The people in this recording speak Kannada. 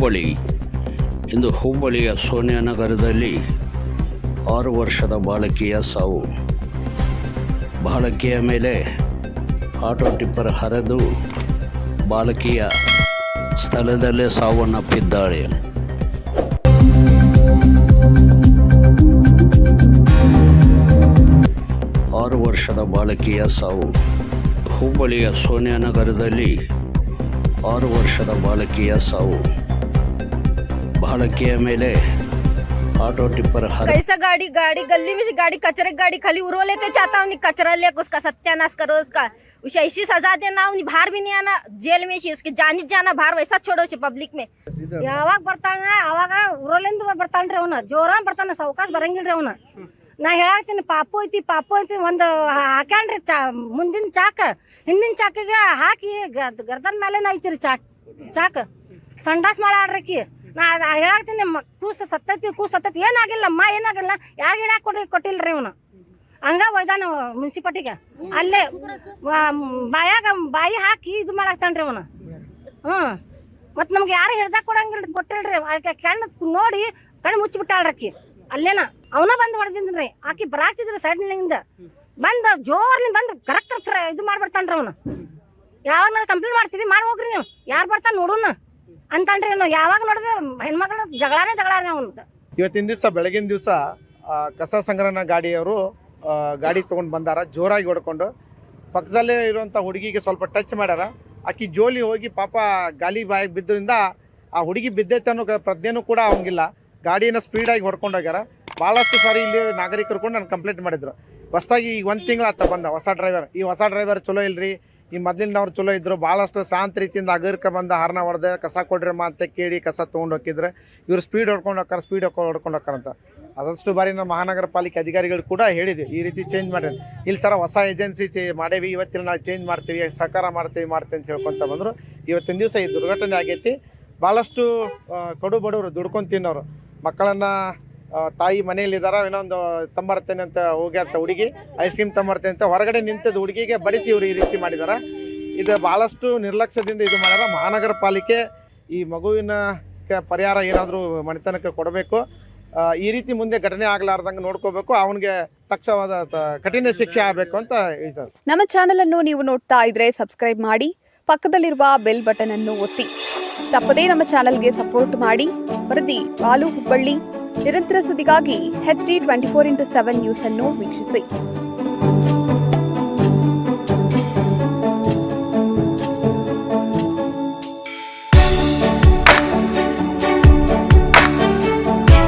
ಹುಬ್ಬಳ್ಳಿ. ಇಂದು ಹುಬ್ಬಳ್ಳಿಯ ಸೋನಿಯಾನಗರದಲ್ಲಿ 6 ವರ್ಷದ ಬಾಲಕಿಯ ಸಾವು. ಬಾಲಕಿಯ ಮೇಲೆ ಆಟೋ ಟಿಪ್ಪರ್ ಹರಿದು ಬಾಲಕಿಯ ಸ್ಥಳದಲ್ಲೇ ಸಾವನ್ನಪ್ಪಿದ್ದಾಳೆ. ವರ್ಷದ ಬಾಲಕಿಯ ಸಾವು. ಹುಬ್ಬಳ್ಳಿಯ ಸೋನಿಯಾನಗರದಲ್ಲಿ 6 ವರ್ಷದ ಬಾಲಕಿಯ ಸಾವು. ಬಾಲಕಿಯ ಮೇಲೆ ऑटो टिप्पर कैसा गाड़ी गली में से गाड़ी कचरे गाड़ी खाली उरो लेके चाहता हूँ कचरा लेके उसका सत्यानाश करो उसका उसे ऐसी सजा देना उन्हें बाहर भी नहीं आना जेल में उसके जानी जाना बाहर वैसा छोड़ो पब्लिक में यावाग ಬರ್ತಾನೆ ಅವಾಗ ಉರೋಲಿಂದ ಬರ್ತಾನ್ರಿ ಅವನ ಜೋರ ಬರ್ತಾನೆ ಸೌಕಾಶ ಬರಂಗಿಲ್ರಿ ಅವನ ನಾ ಹೇಳಾಕ್ತೀನಿ ಪಾಪು ಐತಿ ಒಂದು ಹಾಕ್ಯಾನ್ರಿ ಮುಂದಿನ ಚಾಕ ಹಿಂದಿನ ಚಾಕಿಗೆ ಹಾಕಿ ಗರ್ದನ್ ಮೇಲೆ ಐತಿರಿ ಚಾಕ ಸಂಡಾಸ್ ಮಾಡಾಡ್ರಕಿ ನಾ ಹೇಳಾಕ್ತೀನಿ ಕೂಸು ಸತ್ತೈತಿ ಏನಾಗಿಲ್ಲಮ್ಮ ಏನಾಗಿಲ್ಲ ಯಾರು ಗಿಡ ಕೊಟ್ಟಿಲ್ರಿ ಅವನು ಹಂಗ ಒಯ್ದಾನ ಮುನ್ಸಿಪಾಲ್ಟಿಗೆ ಅಲ್ಲೇ ಬಾಯಿ ಹಾಕಿ ಇದು ಮಾಡಾಕ್ತಾನ್ರಿ ಅವನು ಮತ್ತು ನಮ್ಗೆ ಯಾರು ಹಿಡ್ದಾಗ ಕೊಟ್ಟಿಲ್ರಿ ಕಣ್ಣು ನೋಡಿ ಕಣ್ಣು ಮುಚ್ಚಿಬಿಟ್ಟಾಳ್ರಕ್ಕಿ ಅಲ್ಲೇನ ಅವನ ಬಂದು ಹೊಡೆದಿನ್ರಿ ಆಕಿ ಬರಾಕ್ತಿದ್ರಿ ಸೈಡ್ನಿಂದ ಬಂದು ಜೋರ್ಲಿಂದ ಬಂದು ಕರೆಕ್ಟ್ ಇದು ಮಾಡ್ಬಿಡ್ತಾನ್ರಿ ಅವನು ಯಾವಾಗ ನಾವು ಕಂಪ್ಲೇಂಟ್ ಮಾಡ್ತೀವಿ ಮಾಡಿ ಹೋಗ್ರಿ ನೀವು ಯಾರು ಬರ್ತಾನೆ ನೋಡೋಣ ಅಂತನ್ರಿ ನಾವು ಯಾವಾಗ ನೋಡಿದ್ರೆ ಹೆಣ್ಮಕ್ಳ ಜಗಳಾನೇ ಅವನು. ಇವತ್ತಿನ ದಿವಸ ಬೆಳಗಿನ ದಿವಸ ಕಸ ಸಂಗ್ರಹಣಾ ಗಾಡಿಯವರು ಗಾಡಿ ತೊಗೊಂಡು ಬಂದಾರ ಜೋರಾಗಿ ಹೊಡ್ಕೊಂಡು ಪಕ್ಕದಲ್ಲೇ ಇರುವಂಥ ಹುಡುಗಿಗೆ ಸ್ವಲ್ಪ ಟಚ್ ಮಾಡ್ಯಾರ. ಆಕಿ ಜೋಲಿ ಹೋಗಿ ಪಾಪ ಗಾಲಿ ಬಾಯಿಗೆ ಬಿದ್ದರಿಂದ ಆ ಹುಡುಗಿ ಬಿದ್ದೈತೆ ಅನ್ನೋ ಪ್ರಜ್ಞೆನೂ ಕೂಡ ಅವಂಗಿಲ್ಲ. ಗಾಡಿಯನ್ನು ಸ್ಪೀಡಾಗಿ ಹೊಡ್ಕೊಂಡು ಹೋಗ್ಯಾರ. ಭಾಳಷ್ಟು ಸಾರಿ ಇಲ್ಲಿ ನಾಗರಿಕರು ಕೂಡ ನಾನು ಕಂಪ್ಲೇಂಟ್ ಮಾಡಿದ್ರು. ಹೊಸದಾಗಿ ಈಗ 1 ತಿಂಗಳು ಆತ ಬಂದ ಹೊಸ ಡ್ರೈವರ್ ಚಲೋ ಇಲ್ರಿ. ಈ ಮೊದಲಿನವ್ರು ಚಲೋ ಇದ್ದರು, ಭಾಳಷ್ಟು ಶಾಂತ ರೀತಿಯಿಂದ ಅಗರ್ಕ ಬಂದ ಹಾರ್ನ ಹೊಡೆದೆ ಕಸ ಕೊಡ್ರಮ್ಮ ಅಂತ ಕೇಳಿ ಕಸ ತೊಗೊಂಡು ಹೋಗಿದ್ರೆ ಇವ್ರು ಸ್ಪೀಡ್ ಹೊಡ್ಕೊಂಡು ಹೋಗ್ತಾರಂತ. ಅದಷ್ಟು ಬಾರಿ ನಮ್ಮ ಮಹಾನಗರ ಪಾಲಿಕೆ ಅಧಿಕಾರಿಗಳು ಕೂಡ ಹೇಳಿದ್ವಿ ಈ ರೀತಿ ಚೇಂಜ್ ಮಾಡಿರಿ ಇಲ್ಲಿ ಸರ ಹೊಸ ಏಜೆನ್ಸಿ ಮಾಡೇವಿ, ಇವತ್ತಿನ ನಾವು ಚೇಂಜ್ ಮಾಡ್ತೀವಿ, ಸಹಕಾರ ಮಾಡ್ತೀವಿ ಅಂತ ಹೇಳ್ಕೊತ ಬಂದರು. ಇವತ್ತಿನ ದಿವಸ ಈ ದುರ್ಘಟನೆ ಆಗೈತಿ. ಭಾಳಷ್ಟು ಕಡು ಬಡವರು ದುಡ್ಕೊಂಡು ತಿನ್ನೋರು ಮಕ್ಕಳನ್ನು ತಾಯಿ ಮನೆಯಲ್ಲಿದ್ದಾರೆ, ಇನ್ನೊಂದು ತಂಬರ್ತೇನೆ ಅಂತ ಹೋಗ್ಯಾರ ಹುಡುಗಿ ಐಸ್ ಕ್ರೀಮ್ ತಂಬರ್ತೇನೆ ಅಂತ ಹೊರಗಡೆ ನಿಂತದ್ದು ಹುಡುಗಿಗೆ ಬಡಿಸಿ ಇವರು ಈ ರೀತಿ ಮಾಡಿದ್ದಾರೆ. ಇದು ಭಾಳಷ್ಟು ನಿರ್ಲಕ್ಷ್ಯದಿಂದ ಇದು ಮಾಡ್ಯಾರ. ಮಹಾನಗರ ಪಾಲಿಕೆ ಈ ಮಗುವಿನ ಪರಿಹಾರ ಏನಾದರೂ ಮನೆತನಕ್ಕೆ ಕೊಡಬೇಕು. ಈ ರೀತಿ ಮುಂದೆ ಘಟನೆ ಆಗಲಾರ್ದಂಗೆ ನೋಡ್ಕೋಬೇಕು. ಅವನಿಗೆ ತಕ್ಷಣವಾದ ಕಠಿಣ ಶಿಕ್ಷೆ ಆಗಬೇಕು ಅಂತ ಹೇಳಿ ಸರ್. ನಮ್ಮ ಚಾನೆಲ್ ಅನ್ನು ನೀವು ನೋಡ್ತಾ ಇದ್ರೆ ಸಬ್ಸ್ಕ್ರೈಬ್ ಮಾಡಿ, ಪಕ್ಕದಲ್ಲಿರುವ ಬೆಲ್ ಬಟನ್ ಅನ್ನು ಒತ್ತಿ. ತಪ್ಪದೇ ನಮ್ಮ ಚಾನೆಲ್ಗೆ ಸಪೋರ್ಟ್ ಮಾಡಿ. ವರದಿ ಬಾಲು ಹುಬ್ಬಳ್ಳಿ. ನಿರಂತರ ಸುದ್ದಿಗಾಗಿ HD 24x7 ನ್ಯೂಸ್ ಅನ್ನು ವೀಕ್ಷಿಸಿ.